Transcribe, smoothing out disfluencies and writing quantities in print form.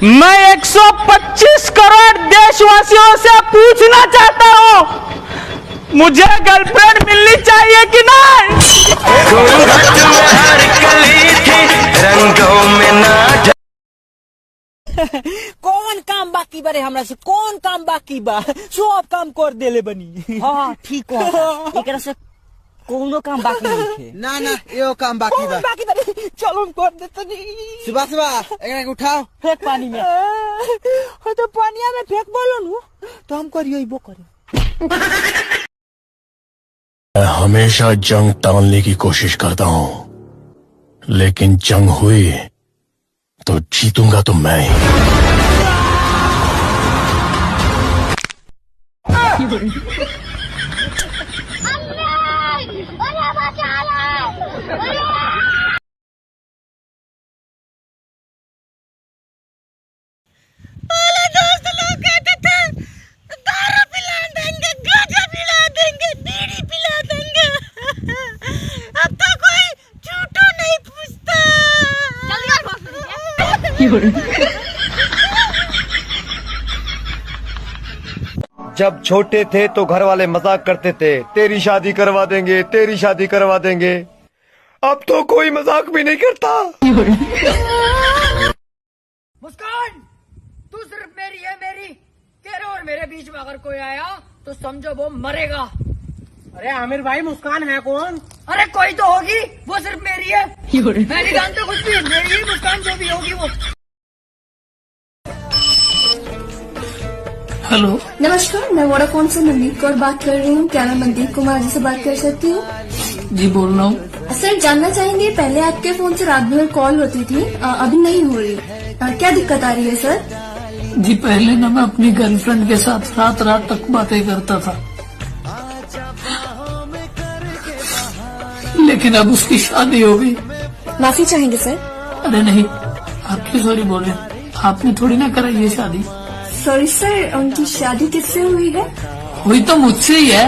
मैं 125 करोड़ देशवासियों से पूछना चाहता हूँ, मुझे गर्लफ्रेंड मिलनी चाहिए कि नहीं? कौन काम बाकी बरे हमरा से? कौन काम बाकी बा? सब काम कर देले बनी। हाँ ठीक हो, एकरा से कोनो काम बाकी नहीं थे। ना ना यो काम बाकी बा। बाकी बरे, चलो हम कर देते नहीं। सुबह सुबह एकरा के उठाओ, फेंक पानी में। हो तो पानिया में फेंक बोलो नु, तो हम करियो वो करियो। मैं हमेशा जंग टालने की कोशिश करता हूँ, लेकिन जंग हुई तो जीतूंगा तो मैं ही। पहले दोस्त लोग कहते थे दारू पिला देंगे, गांजा पिला देंगे, बीड़ी पिला देंगे। अब तो कोई झूठो नहीं पूछता। जब छोटे थे तो घर वाले मजाक करते थे, तेरी शादी करवा देंगे, तेरी शादी करवा देंगे। अब तो कोई मजाक भी नहीं करता। मुस्कान, तू सिर्फ मेरी है, मेरी। तेरे और मेरे बीच में अगर कोई आया तो समझो वो मरेगा। अरे आमिर भाई, मुस्कान है कौन? अरे कोई तो होगी, वो सिर्फ मेरी है। मैं नहीं जानता कुछ भी, मेरी ही मुस्कान जो भी होगी वो। हेलो, नमस्कार, मैं वोडाफोन से मनदीप कौर बात कर रही हूँ। क्या मैं मनदीप कुमार जी से बात कर सकती हूँ? जी बोल रहा हूँ। सर, जानना चाहेंगे, पहले आपके फोन से रात भर कॉल होती थी, अभी नहीं हो रही, क्या दिक्कत आ रही है सर? जी पहले ना मैं अपनी गर्लफ्रेंड के साथ रात रात तक बातें करता था, लेकिन अब उसकी शादी हो गई। माफी चाहेंगे सर? अरे नहीं, आप क्यों सॉरी बोले? आपने थोड़ी ना कराई ये शादी। सॉरी सर, उनकी शादी किससे हुई है? हुई तो मुझसे ही है।